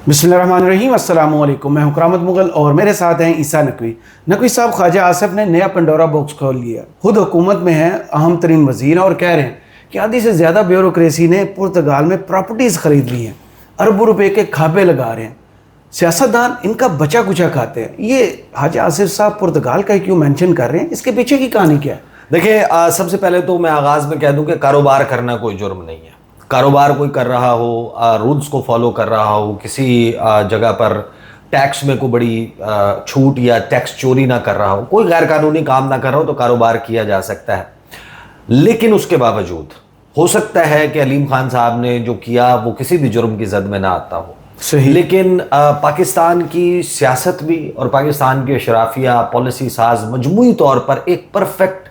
बिस्मिल्लाहिर्रहमानिर्रहीम, अस्सलाम वालेकुम। मैं हूं करामत मुगल और मेरे साथ हैं ईसा नकवी। नकवी साहब, ख्वाजा आसिफ ने नया पंडोरा बॉक्स खोल लिया। खुद हुकूमत में हैं, अहम तरीन वजीर हैं और कह रहे हैं कि आधी से ज़्यादा ब्यूरोक्रेसी ने पुर्तगाल में प्रॉपर्टीज़ खरीद ली हैं, अरबों रुपए के खाबे लगा रहे हैं। सियासतदान इनका बचा कुचा खाते हैं। ये ख्वाजा आसिफ साहब पुर्तगाल का क्यों मेंशन कर रहे हैं? इसके पीछे की कहानी क्या है? देखिए, सबसे पहले तो मैं आगाज़ में कह दूं कि कारोबार करना कोई जुर्म नहीं है। कारोबार कोई कर रहा हो, रूल्स को फॉलो कर रहा हो, किसी जगह पर टैक्स में कोई बड़ी छूट या टैक्स चोरी ना कर रहा हो, कोई गैर कानूनी काम ना कर रहा हो, तो कारोबार किया जा सकता है। लेकिन उसके बावजूद हो सकता है कि अलीम खान साहब ने जो किया वो किसी भी जुर्म की जद में ना आता हो। सही। लेकिन पाकिस्तान की सियासत भी और पाकिस्तान के अशराफिया पॉलिसी साज मजमूई तौर पर एक परफेक्ट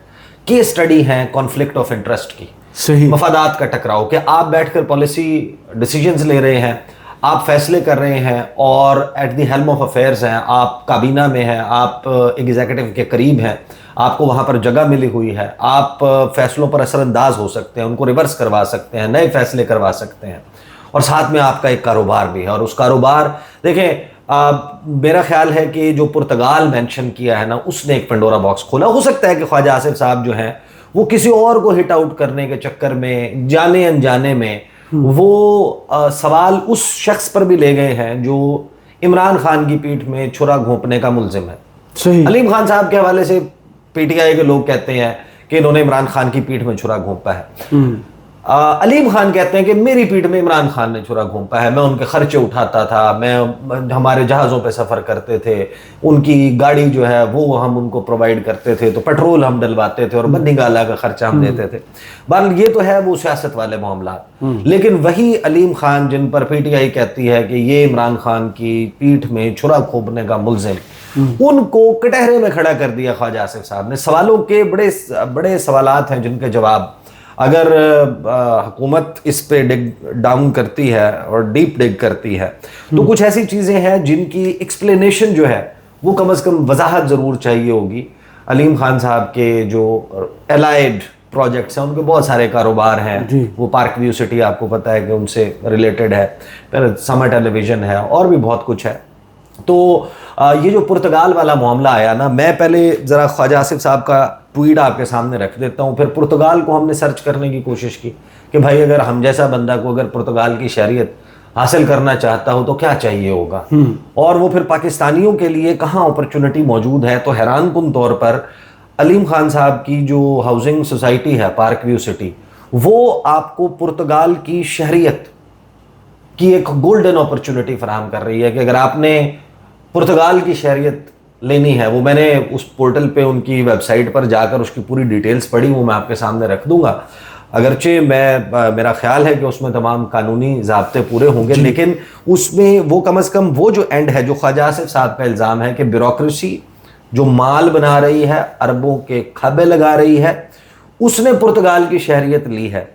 केस स्टडी है कॉन्फ्लिक्ट ऑफ इंटरेस्ट की। सही। मफादात का टकराव कि आप बैठकर पॉलिसी डिसीजंस ले रहे हैं, आप फैसले कर रहे हैं और at the helm of affairs हैं, आप काबीना में हैं, आप एग्जीक्यूटिव के करीब हैं, आपको वहाँ पर जगह मिली हुई है, आप फैसलों पर असरअंदाज हो सकते हैं, उनको रिवर्स करवा सकते हैं, नए फैसले करवा सकते हैं, और साथ में आपका एक कारोबार भी है। और उस कारोबार, देखें, मेरा ख्याल है कि जो पुर्तगाल मेंशन किया है ना, उसने एक पंडोरा बॉक्स खोला। हो सकता है कि ख्वाजा आसिफ साहब जो हैं वो किसी और को हिट आउट करने के चक्कर में जाने अनजाने में वो सवाल उस शख्स पर भी ले गए हैं जो इमरान खान की पीठ में छुरा घोंपने का मुलजिम है। सही। अलीम खान साहब के हवाले से पीटीआई के लोग कहते हैं कि इन्होंने इमरान खान की पीठ में छुरा घोंपा है। अलीम खान कहते हैं कि मेरी पीठ में इमरान खान ने छुरा घोंपा है, मैं उनके खर्चे उठाता था, मैं हमारे जहाज़ों पे सफ़र करते थे, उनकी गाड़ी जो है वो हम उनको प्रोवाइड करते थे, तो पेट्रोल हम डलवाते थे और बन्नी गाला का खर्चा हम देते थे। बहरहाल ये तो है वो सियासत वाले मामला। लेकिन वही अलीम खान जिन पर पीटीआई कहती है कि ये इमरान खान की पीठ में छुरा घोंपने का मुलजिम, उनको कटहरे में खड़ा कर दिया ख्वाजा आसिफ साहब ने। सवालों के बड़े बड़े सवालात हैं जिनके जवाब अगर हुकूमत इस पे डिग डाउन करती है और डीप डिग करती है तो कुछ ऐसी चीज़ें हैं जिनकी एक्सप्लेनेशन जो है वो कम से कम वजाहत ज़रूर चाहिए होगी। अलीम खान साहब के जो एलाइड प्रोजेक्ट्स हैं, उनके बहुत सारे कारोबार हैं। वो पार्क व्यू सिटी आपको पता है कि उनसे रिलेटेड है, फिर समर टेलीविज़न है और भी बहुत कुछ है। तो ये जो पुर्तगाल वाला मामला आया ना, मैं पहले ज़रा ख्वाजा आसिफ साहब का ट्वीट आपके सामने रख देता हूँ। फिर पुर्तगाल को हमने सर्च करने की कोशिश की कि भाई अगर हम जैसा बंदा को अगर पुर्तगाल की शहरियत हासिल करना चाहता हो तो क्या चाहिए होगा, और वो फिर पाकिस्तानियों के लिए कहाँ अपॉर्चुनिटी मौजूद है। तो हैरान कुन तौर पर अलीम खान साहब की जो हाउसिंग सोसाइटी है पार्क व्यू सिटी, वो आपको पुर्तगाल की शहरियत की एक गोल्डन अपॉर्चुनिटी फराहम कर रही है कि अगर आपने पुर्तगाल की शहरियत लेनी है, वो मैंने उस पोर्टल पे उनकी वेबसाइट पर जाकर उसकी पूरी डिटेल्स पढ़ी, वो मैं आपके सामने रख दूंगा। अगरचे मेरा ख्याल है कि उसमें तमाम कानूनी ज़ाब्ते पूरे होंगे, लेकिन उसमें वो कम से कम वो जो एंड है, जो ख्वाजा आसिफ साहब का इल्ज़ाम है कि ब्यूरोक्रेसी जो माल बना रही है, अरबों के खबे लगा रही है, उसने पुर्तगाल की शहरियत ली है।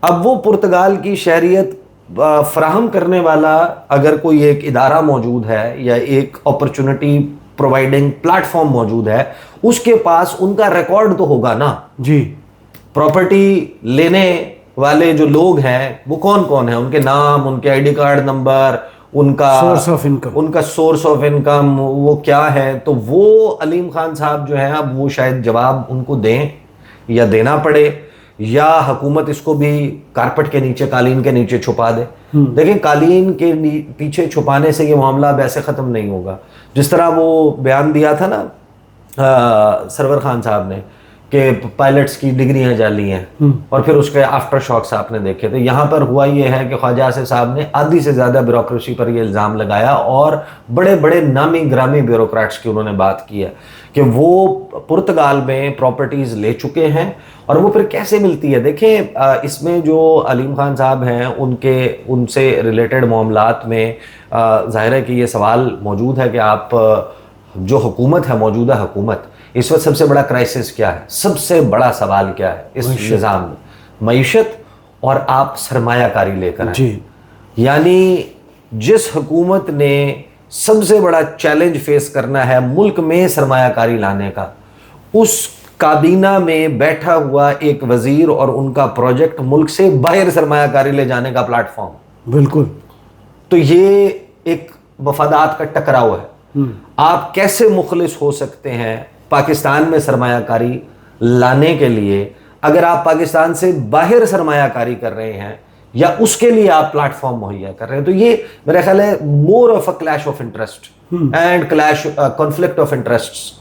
अब वो पुर्तगाल की शहरियत फराहम करने वाला अगर कोई एक इदारा मौजूद है या एक अपॉर्चुनिटी प्रोवाइडिंग प्लेटफॉर्म मौजूद है, उसके पास उनका रिकॉर्ड तो होगा ना जी। प्रॉपर्टी लेने वाले जो लोग हैं वो कौन कौन है, उनके नाम, उनके आईडी कार्ड नंबर, उनका सोर्स ऑफ इनकम वो क्या है। तो वो अलीम खान साहब जो है अब वो शायद जवाब उनको दें या देना पड़े, या हुकूमत इसको भी कारपेट के नीचे, कालीन के नीचे छुपा दे। देखिए, कालीन के पीछे छुपाने से ये मामला अब ऐसे ख़त्म नहीं होगा। जिस तरह वो बयान दिया था ना सरवर खान साहब ने कि पायलट्स की डिग्रियां जाली हैं और फिर उसके आफ्टर शॉक्स आपने देखे थे, यहाँ पर हुआ ये है कि ख्वाजा आसिफ साहब ने आधी से ज़्यादा ब्यूरोक्रेसी पर ये इल्ज़ाम लगाया और बड़े बड़े नामी ग्रामी ब्यूरोक्रेट्स की उन्होंने बात की है कि वो पुर्तगाल में प्रॉपर्टीज़ ले चुके हैं और वो फिर कैसे मिलती है। देखें, इसमें जो अलीम खान साहब हैं उनसे रिलेटेड मामलात में ज़ाहिर है कि ये सवाल मौजूद है कि आप जो हुकूमत है, मौजूदा हुकूमत, इस वक्त सबसे बड़ा क्राइसिस क्या है, सबसे बड़ा सवाल क्या है इस निज़ाम में? मईशत और आप सरमायाकारी लेकर आए। यानी जिस हुकूमत ने सबसे बड़ा चैलेंज फेस करना है मुल्क में सरमायाकारी लाने का, उस काबीना में बैठा हुआ एक वजीर और उनका प्रोजेक्ट मुल्क से बाहर सरमायाकारी ले जाने का प्लेटफॉर्म। बिल्कुल। तो ये एक मफादात का टकराव है। आप कैसे मुखलिस हो सकते हैं पाकिस्तान में सरमायाकारी लाने के लिए अगर आप पाकिस्तान से बाहर सरमायाकारी कर रहे हैं या उसके लिए आप प्लेटफॉर्म मुहैया कर रहे हैं। तो ये मेरा ख्याल है more of a clash of interest and clash conflict of interest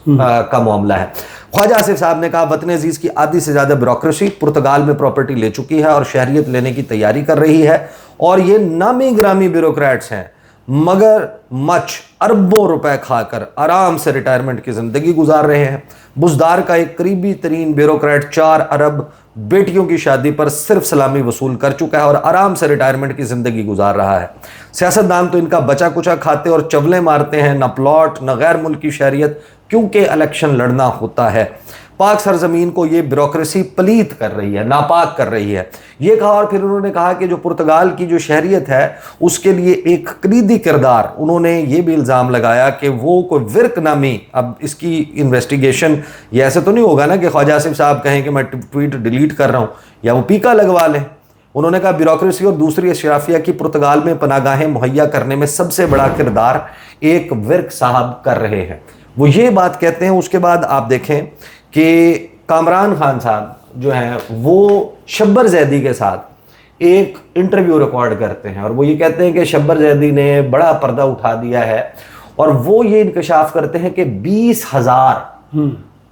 का मामला है। ख्वाजा आसिफ साहब ने कहा वतन अजीज की आधी से ज्यादा ब्यूरोक्रेसी पुर्तगाल में प्रॉपर्टी ले चुकी है और शहरियत लेने की तैयारी कर रही है और ये नामी ग्रामी ब्यूरोक्रेट्स हैं मगर मच अरबों रुपए खाकर आराम से रिटायरमेंट की जिंदगी गुजार रहे हैं। बुजदार का एक करीबी तरीन ब्यूरोक्रेट 4 अरब बेटियों की शादी पर सिर्फ सलामी वसूल कर चुका है और आराम से रिटायरमेंट की जिंदगी गुजार रहा है। सियासतदान तो इनका बचा कुचा खाते और चवलें मारते हैं, न प्लॉट न गैर मुल्की शहरियत, क्योंकि इलेक्शन लड़ना होता है। पाक सरजमीन को ये ब्यूरोक्रेसी पलीत कर रही है, नापाक कर रही है, ये कहा। और फिर उन्होंने कहा कि जो पुर्तगाल की जो शहरियत है उसके लिए एक कलीदी किरदार, उन्होंने ये भी इल्ज़ाम लगाया कि वो कोई विर्क नामी, अब इसकी इन्वेस्टिगेशन ये ऐसे तो नहीं होगा ना कि ख्वाजा आसिफ साहब कहें कि मैं ट्वीट डिलीट कर रहा हूँ या वो पीका लगवा लें। उन्होंने कहा ब्यूरोक्रेसी और दूसरी अशराफिया की पुर्तगाल में पनागाहें मुहैया करने में सबसे बड़ा किरदार एक विर्क साहब कर रहे हैं, वो ये बात कहते हैं। उसके बाद आप देखें कि कामरान खान साहब जो हैं वो शब्बर जैदी के साथ एक इंटरव्यू रिकॉर्ड करते हैं और वो ये कहते हैं कि शब्बर जैदी ने बड़ा पर्दा उठा दिया है और वो ये इंकशाफ करते हैं कि 20,000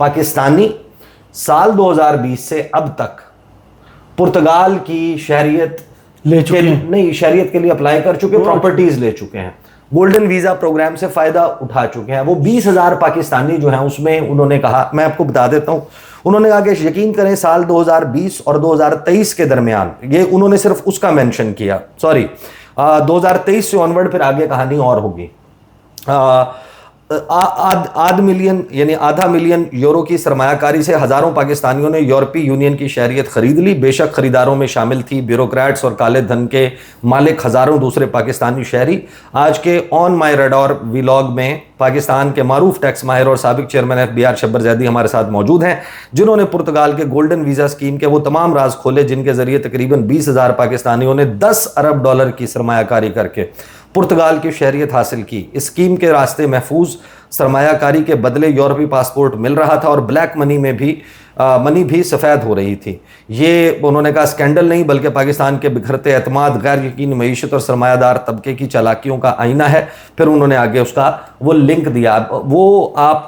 पाकिस्तानी साल 2020 से अब तक पुर्तगाल की शहरियत ले चुके हैं, नहीं शहरियत के लिए अप्लाई कर चुके, प्रॉपर्टीज ले चुके हैं, गोल्डन वीजा प्रोग्राम से फायदा उठा चुके हैं। वो 20,000 पाकिस्तानी जो हैं उसमें उन्होंने कहा, मैं आपको बता देता हूं, उन्होंने कहा कि यकीन करें साल 2020 और 2023 के दरमियान, ये उन्होंने सिर्फ उसका मेंशन किया, सॉरी 2023 से ऑनवर्ड, फिर आगे कहानी और होगी। आधा मिलियन यूरो की सरमायाकारी से हजारों पाकिस्तानियों ने यूरोपीय यूनियन की शहरियत खरीद ली। बेशक खरीदारों में शामिल थी ब्यूरोक्रेट्स और काले धन के मालिक हजारों दूसरे पाकिस्तानी शहरी। आज के ऑन माई रेडॉर व्लॉग में पाकिस्तान के मारूफ टैक्स माहिर और साबिक चेयरमैन FBI शब्बर जैदी हमारे साथ मौजूद हैं, जिन्होंने पुर्तगाल के गोल्डन वीजा स्कीम के वो तमाम राज खोले जिनके जरिए तकरीबन 20,000 पाकिस्तानियों ने 10 अरब डॉलर की सरमायाकारी करके पुर्तगाल की शहरियत हासिल की। इस स्कीम के रास्ते महफूज सरमायाकारी के बदले यूरोपीय पासपोर्ट मिल रहा था और ब्लैक मनी भी सफ़ेद हो रही थी। ये उन्होंने कहा स्कैंडल नहीं बल्कि पाकिस्तान के बिखरते एतमाद, गैर यकीनी मईशत और सरमायादार तबके की चालाकियों का आईना है। फिर उन्होंने आगे उसका वो लिंक दिया। वो आप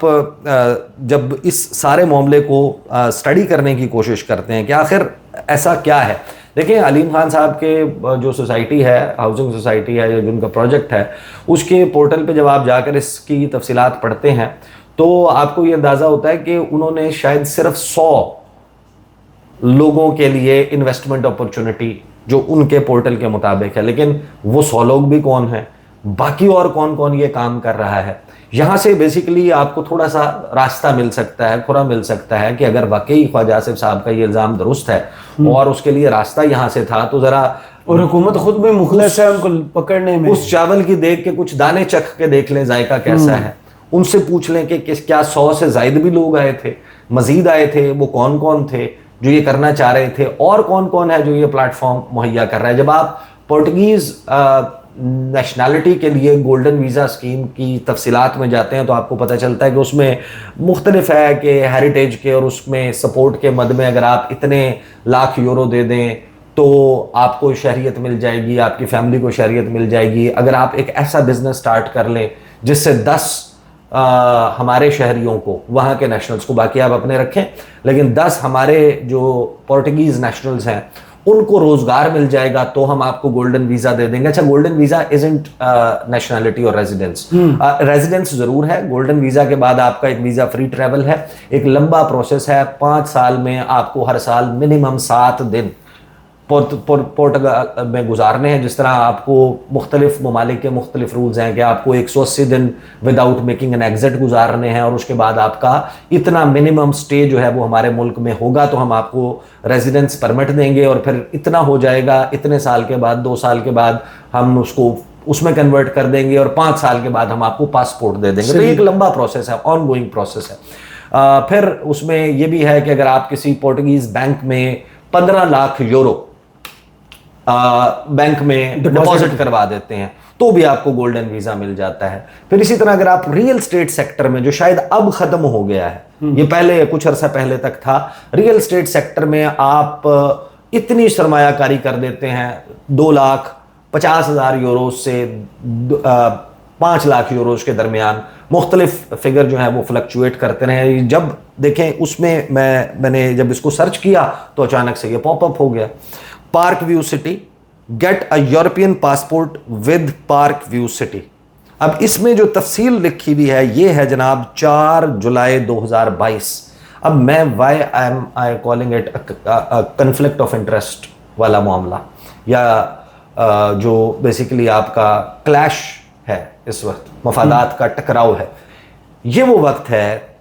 जब इस सारे मामले को स्टडी करने की कोशिश करते हैं कि आखिर ऐसा क्या है, देखिए अलीम खान साहब के जो सोसाइटी है, हाउसिंग सोसाइटी है, जिनका प्रोजेक्ट है, उसके पोर्टल पे जब आप जाकर इसकी तफसीलात पढ़ते हैं तो आपको ये अंदाज़ा होता है कि उन्होंने शायद सिर्फ 100 लोगों के लिए इन्वेस्टमेंट अपॉर्चुनिटी जो उनके पोर्टल के मुताबिक है, लेकिन वो 100 लोग भी कौन हैं, बाकी और कौन कौन ये काम कर रहा है। यहाँ से बेसिकली आपको थोड़ा सा रास्ता मिल सकता है, खुरा मिल सकता है कि अगर वाकई ख्वाजा आसिफ साहब का ये इल्ज़ाम दुरुस्त है और उसके लिए रास्ता यहाँ से था, तो ज़रा, और हुकूमत खुद में मुखलिस है उनको पकड़ने में, उस चावल की देख के कुछ दाने चख के देख लें जायका कैसा है, उनसे पूछ लें कि क्या 100 से ज़ायद भी लोग आए थे, मजीद आए थे, वो कौन कौन थे जो ये करना चाह रहे थे और कौन कौन है जो ये प्लेटफॉर्म मुहैया कर रहा है। जब आप पोर्टुगीज़ नेशनैलिटी के लिए गोल्डन वीज़ा स्कीम की तफसीलात में जाते हैं तो आपको पता चलता है कि उसमें मुख्तलिफ है कि हेरिटेज के और उसमें सपोर्ट के मद में अगर आप इतने लाख यूरो दे दें तो आपको शहरियत मिल जाएगी, आपकी फैमिली को शहरियत मिल जाएगी। अगर आप एक ऐसा बिजनेस स्टार्ट कर लें जिससे 10 हमारे शहरियों को, वहाँ के नेशनल्स को, बाकी आप अपने रखें, लेकिन 10 हमारे जो पोर्टुगीज़ नेशनल्स हैं उनको रोजगार मिल जाएगा तो हम आपको गोल्डन वीजा दे देंगे। अच्छा, गोल्डन वीजा इजंट नेशनैलिटी और रेजिडेंस, रेजिडेंस जरूर है। गोल्डन वीजा के बाद आपका एक वीजा फ्री ट्रैवल है, एक लंबा प्रोसेस है, 5 साल में आपको हर साल मिनिमम 7 दिन पोर्टुगाल में गुजारने हैं। जिस तरह आपको मुख्तलिफ ममालिक के मुख्तलिफ रूल्स हैं कि आपको 180 दिन विदाउट मेकिंग एन एग्जिट गुजारने हैं और उसके बाद आपका इतना मिनिमम स्टे जो है वो हमारे मुल्क में होगा तो हम आपको रेजिडेंस परमिट देंगे और फिर इतना हो जाएगा, इतने साल के बाद, 2 साल के बाद हम उसको उसमें कन्वर्ट कर देंगे और 5 साल के बाद हम आपको पासपोर्ट दे देंगे। तो ये एक लंबा प्रोसेस है, ऑन गोइंग प्रोसेस है। फिर उसमें यह भी है कि अगर आप किसी पोर्टुगीज बैंक में 15 लाख यूरो बैंक में डिपॉजिट करवा देते हैं तो भी आपको गोल्डन वीज़ा मिल जाता है। फिर इसी तरह अगर आप रियल स्टेट सेक्टर में, जो शायद अब ख़त्म हो गया है, ये पहले कुछ अर्सा पहले तक था, रियल स्टेट सेक्टर में आप इतनी सरमायाकारी कर देते हैं 2,50,000 यूरो से 5 लाख यूरोज के दरमियान, मुख्तलिफ फिगर जो है वो फ्लक्चुएट करते रहे। जब देखें उसमें मैंने जब इसको सर्च किया तो अचानक से ये पॉपअप हो गया, park view city, get a European passport with park view city. अब इसमें जो तफसील लिखी हुई है ये है जनाब 4 जुलाई 2022। अब मैं why am I calling it conflict of interest वाला मामला, या जो बेसिकली आपका क्लैश है, इस वक्त मफादात का टकराव है। ये वो वक्त है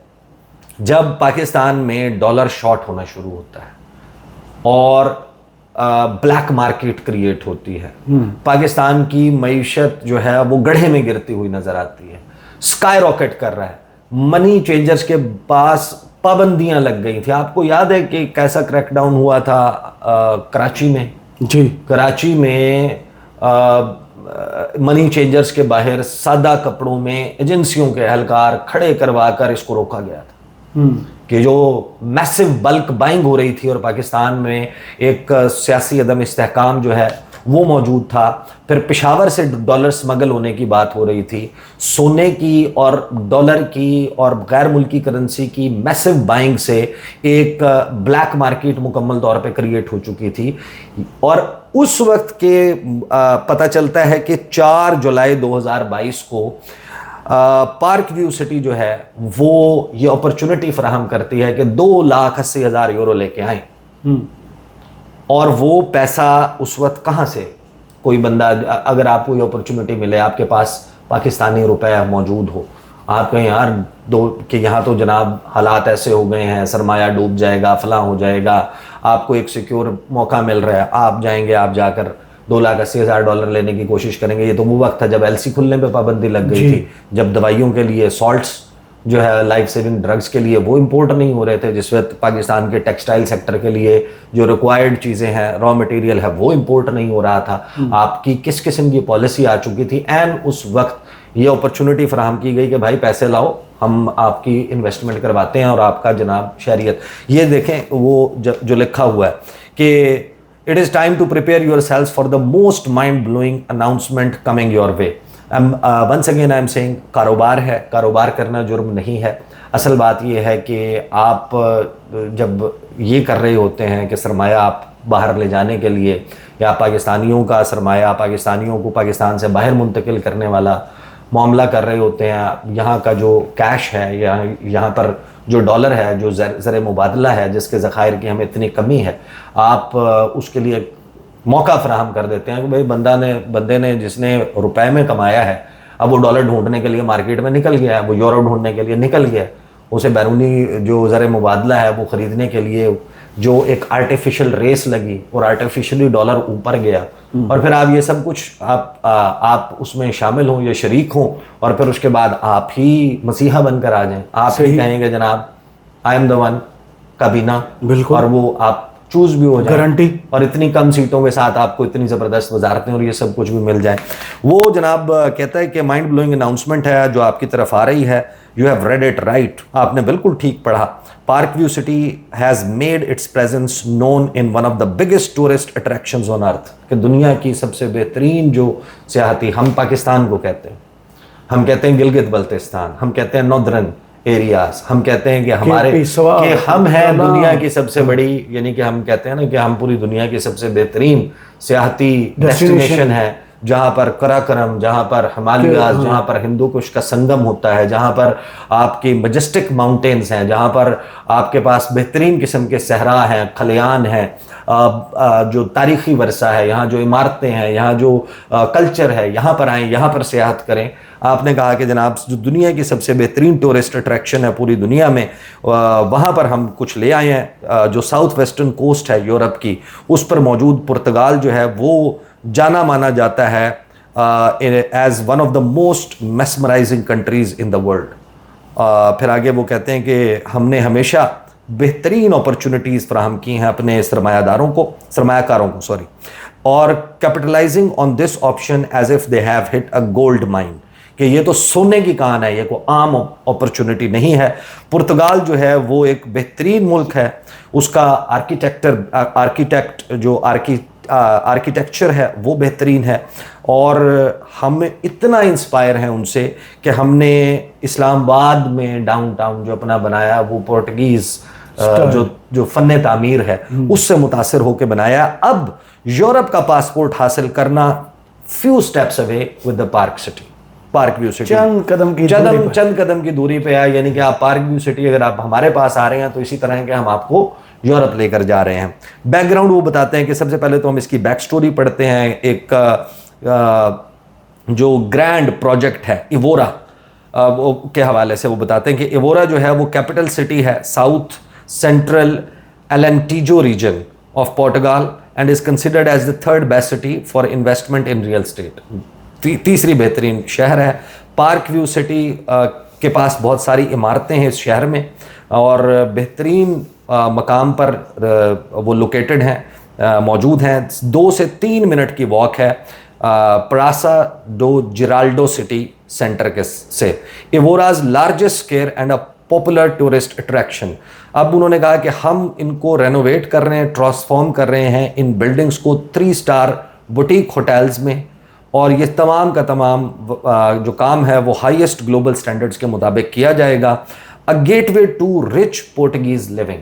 जब पाकिस्तान में डॉलर शॉर्ट होना शुरू होता है और ब्लैक मार्केट क्रिएट होती है। पाकिस्तान की मईशत जो है वो गड्ढे में गिरती हुई नजर आती है, स्काई रॉकेट कर रहा है। मनी चेंजर्स के पास पाबंदियां लग गई थी। आपको याद है कि कैसा क्रैकडाउन हुआ था कराची में? जी, कराची में मनी चेंजर्स के बाहर सादा कपड़ों में एजेंसियों के एहलकार खड़े करवा कर इसको रोका गया था कि जो मैसिव बल्क बाइंग हो रही थी और पाकिस्तान में एक सियासी अदम इस्तेहकाम जो है वो मौजूद था। फिर पेशावर से डॉलर स्मगल होने की बात हो रही थी, सोने की और डॉलर की और गैर मुल्की करेंसी की मैसिव बाइंग से एक ब्लैक मार्केट मुकम्मल तौर पे क्रिएट हो चुकी थी। और उस वक्त के पता चलता है कि 4 जुलाई 2022 को पार्क व्यू सिटी जो है वो ये अपॉर्चुनिटी फराहम करती है कि 2,80,000 यूरो लेके आए। और वो पैसा उस वक्त कहाँ से, कोई बंदा, अगर आपको ये अपॉर्चुनिटी मिले, आपके पास पाकिस्तानी रुपए मौजूद हो, आप कहें यार कि यहाँ तो जनाब हालात ऐसे हो गए हैं, सरमाया डूब जाएगा, फलां हो जाएगा, आपको एक सिक्योर मौका मिल रहा है, आप जाएंगे, आप जाकर 2,80,000 डॉलर लेने की कोशिश करेंगे। ये तो वो वक्त था जब एलसी खुलने पे पाबंदी लग गई थी, जब दवाइयों के लिए सॉल्ट्स जो है, लाइफ सेविंग ड्रग्स के लिए वो इंपोर्ट नहीं हो रहे थे, जिस वक्त पाकिस्तान के टेक्सटाइल सेक्टर के लिए जो रिक्वायर्ड चीज़ें हैं, रॉ मटेरियल है, वो इंपोर्ट नहीं हो रहा था। आपकी किस किस्म की पॉलिसी आ चुकी थी, एंड उस वक्त ये अपॉर्चुनिटी फराहम की गई कि भाई पैसे लाओ, हम आपकी इन्वेस्टमेंट करवाते हैं और आपका जनाब शहरियत। ये देखें वो जो लिखा हुआ है कि it is time to prepare your selves for the most mind blowing announcement coming your way. Once again I am saying, कारोबार है, कारोबार करना जुर्म नहीं है। असल बात यह है कि आप जब ये कर रहे होते हैं कि सरमाया आप बाहर ले जाने के लिए, या पाकिस्तानियों का सरमाया पाकिस्तानियों को पाकिस्तान से बाहर मुंतकिल करने वाला मामला कर रहे होते हैं, यहाँ का जो कैश है या यहाँ पर जो डॉलर है, जो ज़र मुबादला है, जिसके ज़खायर की हमें इतनी कमी है, आप उसके लिए मौका फराहम कर देते हैं कि भाई बंदे ने जिसने रुपए में कमाया है, अब वो डॉलर ढूंढने के लिए मार्केट में निकल गया है, वो यूरो ढूंढने के लिए निकल गया है, उसे बैरूनी जो ज़र मुबादला है वो ख़रीदने के लिए जो एक आर्टिफिशियल रेस लगी और आर्टिफिशियली डॉलर ऊपर गया, और फिर आप ये सब कुछ आप उसमें शामिल हों या शरीक हों, और फिर उसके बाद आप ही मसीहा बनकर आ जाएं, आप ही कहेंगे जनाब आई एम द वन, काबीना, बिल्कुल, और वो आप चूज भी हो जाए, गारंटी, और इतनी कम सीटों के साथ आपको इतनी ज़बरदस्त वजारतें और ये सब कुछ भी मिल जाए। वो जनाब कहता है कि माइंड ब्लोइंग अनाउंसमेंट है जो आपकी तरफ आ रही है। You have read it right, आपने बिल्कुल ठीक पढ़ा। Park view city has made it's presence known in one of the biggest tourist attractions on earth, कि दुनिया की सबसे बेहतरीन जो सियाहती, हम पाकिस्तान को कहते हैं, हम कहते हैं गिलगित बल्तिस्तान, हम कहते हैं नॉर्दर्न एरियाज, हम कहते हैं कि हमारे कि हम हैं दुनिया की सबसे बड़ी, यानी कि हम कहते हैं ना कि हम पूरी दुनिया की सबसे बेहतरीन सियाहती डेस्टिनेशन है, जहाँ पर कराकरम, जहाँ पर हिमालयाज, जहाँ पर हिंदू कुश का संगम होता है, जहाँ पर आपकी मजेस्टिक माउंटेन्स हैं, जहाँ पर आपके पास बेहतरीन किस्म के सहरा हैं, खलियान हैं, जो तारीख़ी वर्सा है, यहाँ जो इमारतें हैं, यहाँ जो कल्चर है, यहाँ पर आएँ, यहाँ पर सियाहत करें। आपने कहा कि जनाब जो दुनिया की सबसे बेहतरीन टूरिस्ट अट्रैक्शन है पूरी दुनिया में, वहाँ पर हम कुछ ले आए हैं। जो साउथ वेस्टर्न कोस्ट है यूरोप की, उस पर मौजूद पुर्तगाल जो है वो जाना माना जाता है as one of the most mesmerising countries in the world. फिर आगे वो कहते हैं कि हमने हमेशा बेहतरीन अपॉर्चुनिटीज़ फराहम की हैं अपने सरमायाकारों को, और capitalising on this option as if they have hit a gold mine, कि ये तो सोने की कान है, ये कोई आम अपॉर्चुनिटी नहीं है। पुर्तगाल जो है वो एक बेहतरीन मुल्क है, उसका आर्किटेक्चर है वो बेहतरीन है, और हम इतना इंस्पायर हैं उनसे कि हमने इस्लामाबाद में डाउनटाउन जो अपना बनाया वो पोर्टुगीज़ जो फन तामीर है उससे मुतासिर होकर बनाया। अब यूरोप का पासपोर्ट हासिल करना few steps away with the park view city, चंद कदम की दूरी पे है। यानी कि आप पार्क व्यू सिटी अगर आप हमारे पास आ रहे हैं तो इसी तरह के हम आपको यूरोप लेकर जा रहे हैं। बैकग्राउंड वो बताते हैं कि सबसे पहले तो हम इसकी बैक स्टोरी पढ़ते हैं। एक जो ग्रैंड प्रोजेक्ट है इवोरा के हवाले से वो बताते हैं कि इवोरा जो है वो कैपिटल सिटी है south central Alentejo region of Portugal and is considered as the third best city for investment in real estate. तीसरी बेहतरीन शहर है। पार्क व्यू सिटी के पास बहुत सारी इमारतें हैं इस शहर में और बेहतरीन मकाम पर वो लोकेटेड हैं, मौजूद हैं। 2 से 3 मिनट की वॉक है Praca do Giraldo city centre के से। Evora's largest square and a popular tourist attraction. अब उन्होंने कहा कि हम इनको रेनोवेट कर रहे हैं, ट्रांसफॉर्म कर रहे हैं इन बिल्डिंग्स को 3 स्टार बुटीक होटल्स में, और ये तमाम का तमाम जो काम है वो हाईएस्ट ग्लोबल स्टैंडर्ड्स के मुताबिक किया जाएगा। A gateway to rich Portuguese living.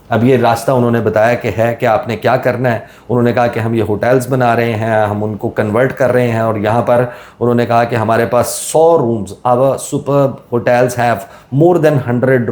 अब ये रास्ता उन्होंने बताया कि है कि आपने क्या करना है। उन्होंने कहा कि हम ये होटल्स बना रहे हैं, हम उनको कन्वर्ट कर रहे हैं, और यहाँ पर उन्होंने कहा कि हमारे पास 100 rooms, our super hotels have more than 100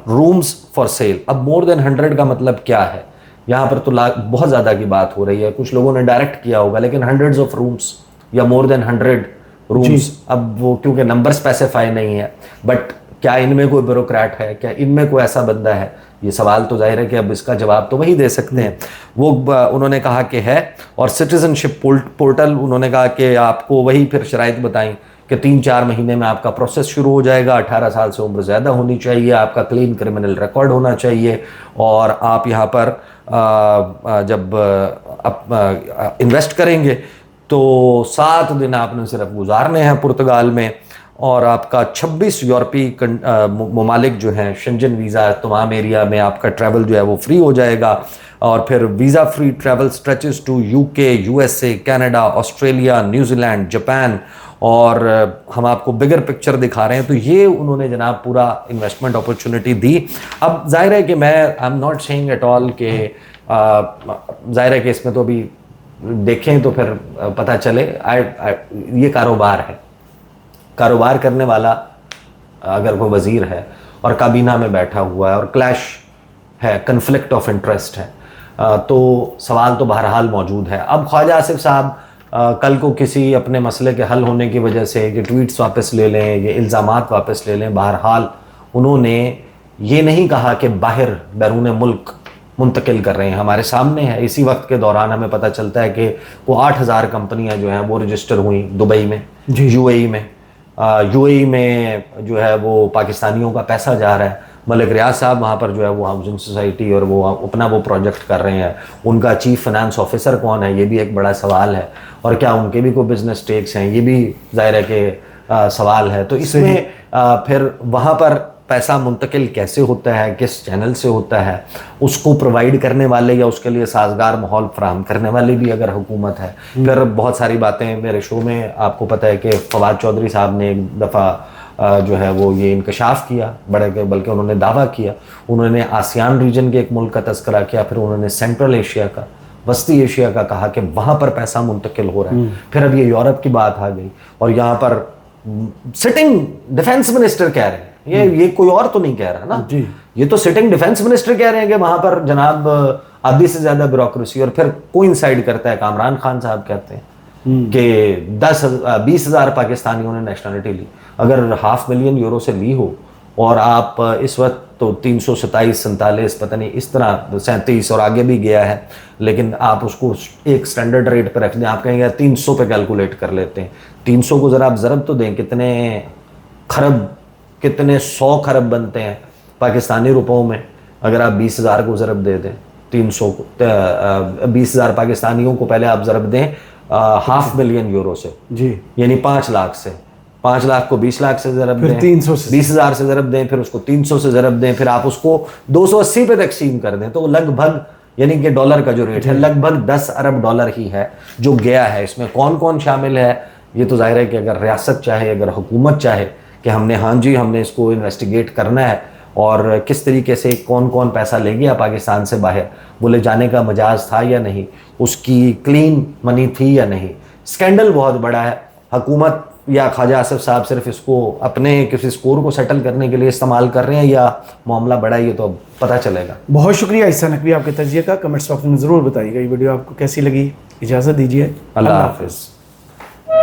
rooms for sale. अब मोर देन 100 का मतलब क्या है? यहाँ पर तो बहुत ज़्यादा की बात हो रही है। कुछ लोगों ने डायरेक्ट किया होगा, लेकिन हंड्रेड्स ऑफ रूम्स या मोर देन 100 रूम्स, अब वो क्योंकि नंबर स्पेसिफाई नहीं है, बट क्या इनमें कोई ब्यूरोक्रेट है, क्या इनमें कोई ऐसा बंदा है? ये सवाल तो जाहिर है कि अब इसका जवाब तो वही दे सकते हैं। वो उन्होंने कहा कि है। और सिटीजनशिप पोर्टल उन्होंने कहा कि आपको वही फिर शराइत बताई कि 3-4 महीने में आपका प्रोसेस शुरू हो जाएगा। 18 साल से उम्र ज़्यादा होनी चाहिए, आपका क्लीन क्रिमिनल रिकॉर्ड होना चाहिए, और आप यहाँ पर जब इन्वेस्ट करेंगे तो 7 दिन आपने सिर्फ गुजारने हैं पुर्तगाल में, और आपका 26 यूरोपीय ममालिक जो हैं शेंजन वीज़ा तमाम एरिया में आपका ट्रैवल जो है वो फ्री हो जाएगा। और फिर visa free travel stretches to UK, USA, Canada, Australia, New Zealand, Japan, और हम आपको बिगर पिक्चर दिखा रहे हैं। तो ये उन्होंने जनाब पूरा इन्वेस्टमेंट अपॉर्चुनिटी दी। अब जाहिर है कि मैं I am not saying at all कि जाहिर है कि इसमें तो अभी देखें तो फिर पता चले। ये कारोबार है, कारोबार करने वाला अगर कोई वजीर है और काबीना में बैठा हुआ है और क्लैश है, कन्फ्लिक्ट ऑफ इंटरेस्ट है, तो सवाल तो बहरहाल मौजूद है। अब ख्वाजा आसिफ साहब कल को किसी अपने मसले के हल होने की वजह से ये ट्वीट्स वापस ले लें, ये इल्ज़ामात वापस ले लें, बहरहाल उन्होंने ये नहीं कहा कि बाहर बैरून मुल्क मुंतकिल कर रहे हैं, हमारे सामने है। इसी वक्त के दौरान हमें पता चलता है कि वो 8000 कंपनियां जो हैं वो रजिस्टर हुई दुबई में, यूएई में। यूएई में जो है वो पाकिस्तानियों का पैसा जा रहा है। मलिक रियाज साहब वहाँ पर जो है वो हाउसिंग सोसाइटी और वो अपना वो प्रोजेक्ट कर रहे हैं। उनका चीफ फाइनेंस ऑफिसर कौन है, ये भी एक बड़ा सवाल है, और क्या उनके भी कोई बिजनेस स्टेक्स हैं, ये भी ज़ाहिर है कि सवाल है। तो इसमें फिर वहाँ पर पैसा मुंतकिल कैसे होता है, किस चैनल से होता है, उसको प्रोवाइड करने वाले या उसके लिए साजगार माहौल फराहम करने वाली भी अगर हुकूमत है। फिर बहुत सारी बातें मेरे शो में आपको पता है कि फवाद चौधरी साहब ने एक दफ़ा जो है वो ये इंकशाफ किया, बल्कि उन्होंने दावा किया। उन्होंने आसियान रीजन के एक मुल्क का तस्करा किया, फिर उन्होंने सेंट्रल एशिया का, वस्ती एशिया का कहा कि वहाँ पर पैसा मुंतकिल हो रहा है। फिर अब ये यूरोप की बात आ गई, और यहाँ पर सिटिंग डिफेंस मिनिस्टर कह रहे हैं, ये कोई और तो नहीं कह रहा ना जी, ये तो सिटिंग डिफेंस मिनिस्टर कह रहे हैं कि वहां पर जनाब आधी से ज्यादा ब्यूरोक्रेसी। और फिर कोइंसाइड करता है, कामरान खान साहब कहते हैं कि 20,000 पाकिस्तानियों ने नेशनलिटी ली। अगर 500,000 यूरो से ली हो और आप इस वक्त तो 327, 47 पता नहीं इस तरह 37 और आगे भी गया है, लेकिन आप उसको एक स्टैंडर्ड रेट पर रख दें, आप कहेंगे 300 पे कैलकुलेट कर लेते हैं। 300 को ज़रा आप ज़रब तो दें, कितने खरब, कितने 100 खरब बनते हैं पाकिस्तानी रुपयों में। अगर आप 20,000 को ज़रब दे दें 20,000 पाकिस्तानियों को पहले आप ज़रब दें 500,000 यूरो से, जी, यानी 5 लाख से, 5 लाख को 20 लाख से ज़रब फिर दें, 300 से 20,000 से ज़रब दें, फिर उसको 300 से ज़रब दें, फिर आप उसको 280 पे तकसीम कर दें, तो वो लगभग, यानी कि डॉलर का जो रेट है लगभग 10 अरब डॉलर ही है जो गया है। इसमें कौन कौन शामिल है, ये तो जाहिर है कि अगर रियासत चाहे, अगर हुकूमत चाहे कि हमने, हाँ जी, हमने इसको इन्वेस्टिगेट करना है और किस तरीके से कौन कौन पैसा ले गया पाकिस्तान से बाहर, वो ले जाने का मजाज था या नहीं, उसकी क्लीन मनी थी या नहीं। स्कैंडल बहुत बड़ा है। हुकूमत या ख्वाजा आसिफ साहब सिर्फ इसको अपने किसी स्कोर को सेटल करने के लिए इस्तेमाल कर रहे हैं या मामला बड़ा है, ये तो अब पता चलेगा। बहुत शुक्रिया ईसा नकवी आपके तजिए का। कमेंट्स बॉक्स में ज़रूर बताइएगा ये वीडियो आपको कैसी लगी। इजाज़त दीजिए, अल्लाह हाफिज़।